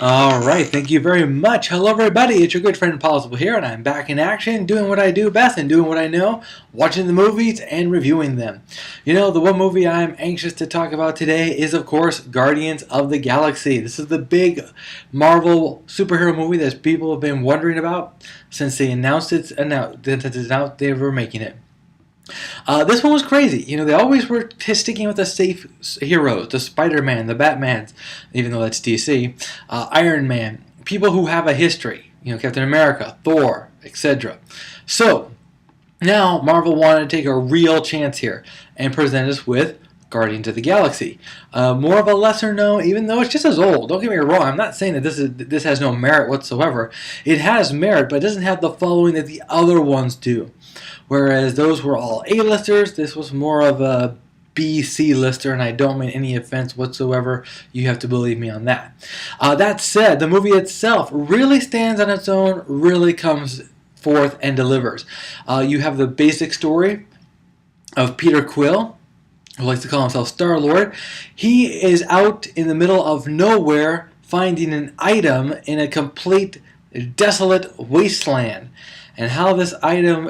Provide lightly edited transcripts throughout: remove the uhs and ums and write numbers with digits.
Alright, thank you very much. Hello everybody, it's your good friend Pozzible here, and I'm back in action, doing what I do best and doing what I know, watching the movies and reviewing them. You know, the one movie I'm anxious to talk about today is, of course, Guardians of the Galaxy. This is the big Marvel superhero movie that people have been wondering about since they announced that they were making it. This one was crazy. You know, they always were sticking with the safe heroes, the Spider-Man, the Batmans, even though that's DC, Iron Man, people who have a history, you know, Captain America, Thor, etc. So, now Marvel wanted to take a real chance here and present us with Guardians of the Galaxy. More of a lesser known, even though it's just as old. Don't get me wrong, I'm not saying that this has no merit whatsoever. It has merit, but it doesn't have the following that the other ones do. Whereas those were all A-listers, this was more of a B-C-lister, and I don't mean any offense whatsoever. You have to believe me on that. That said, the movie itself really stands on its own, really comes forth and delivers. You have the basic story of Peter Quill, who likes to call himself Star-Lord. He is out in the middle of nowhere finding an item in a complete desolate wasteland. And how this item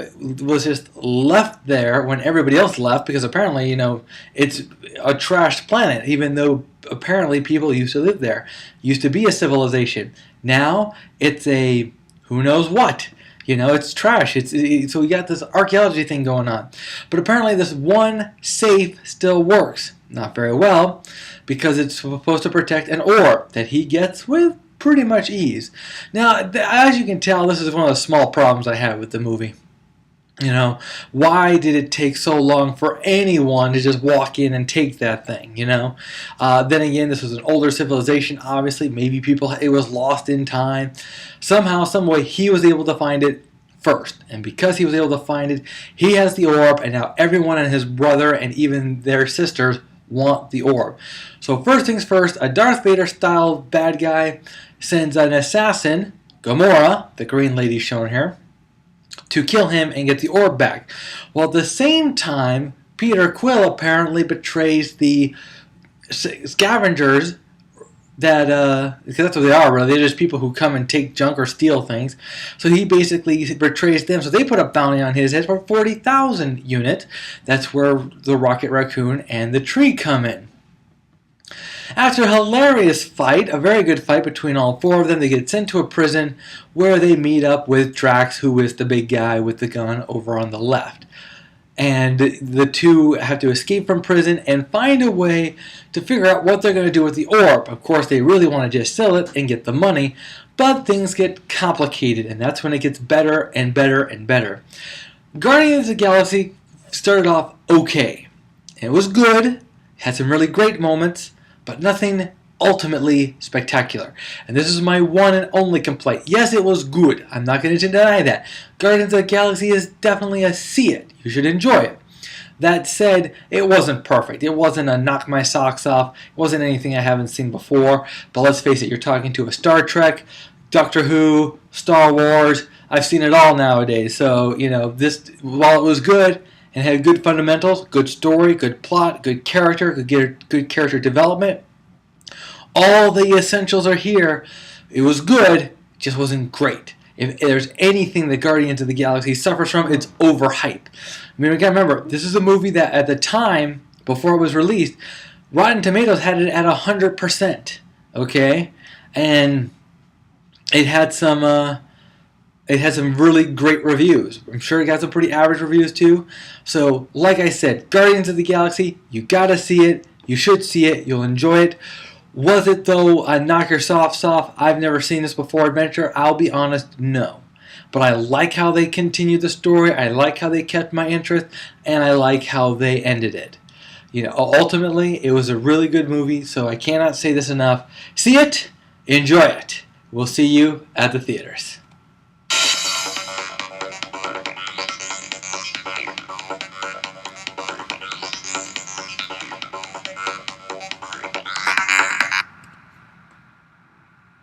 was just left there when everybody else left, because apparently, you know, it's a trashed planet, even though apparently people used to live there. Used to be a civilization. Now it's a who knows what. You know, it's trash. So we got this archaeology thing going on. But apparently this one safe still works. Not very well, because it's supposed to protect an orb that he gets with pretty much ease. Now, as you can tell, this is one of the small problems I have with the movie. You know, why did it take so long for anyone to just walk in and take that thing, you know? Then again, this was an older civilization, obviously. Maybe it was lost in time. Somehow, someway, he was able to find it first. And because he was able to find it, he has the orb, and now everyone and his brother and even their sisters want the orb. So first things first, a Darth Vader style bad guy sends an assassin, Gamora, the green lady shown here, to kill him and get the orb back. Well, at the same time, Peter Quill apparently betrays the scavengers that, because that's what they are, really. They're just people who come and take junk or steal things. So he basically betrays them. So they put a bounty on his head for 40,000 units. That's where the Rocket Raccoon and the tree come in. After a hilarious fight, a very good fight between all four of them, they get sent to a prison where they meet up with Drax, who is the big guy with the gun over on the left. And the two have to escape from prison and find a way to figure out what they're going to do with the orb. Of course, they really want to just sell it and get the money, but things get complicated, and that's when it gets better and better and better. Guardians of the Galaxy started off okay. It was good, had some really great moments, but nothing ultimately spectacular. And this is my one and only complaint. Yes, it was good. I'm not going to deny that. Guardians of the Galaxy is definitely a see it. You should enjoy it. That said, it wasn't perfect. It wasn't a knock my socks off. It wasn't anything I haven't seen before. But let's face it, you're talking to a Star Trek, Doctor Who, Star Wars. I've seen it all nowadays. So, you know, this, while it was good and had good fundamentals, good story, good plot, good character, good character development, all the essentials are here. It was good, it just wasn't great. If there's anything that Guardians of the Galaxy suffers from, it's overhype. I mean, we gotta remember, this is a movie that at the time, before it was released, Rotten Tomatoes had it at 100%. Okay? And it had some really great reviews. I'm sure it got some pretty average reviews too. So, like I said, Guardians of the Galaxy, you gotta see it. You should see it. You'll enjoy it. Was it, though, a knock your socks off, I've never seen this before adventure? I'll be honest, no. But I like how they continued the story, I like how they kept my interest, and I like how they ended it. You know, ultimately, it was a really good movie, so I cannot say this enough. See it, enjoy it. We'll see you at the theaters.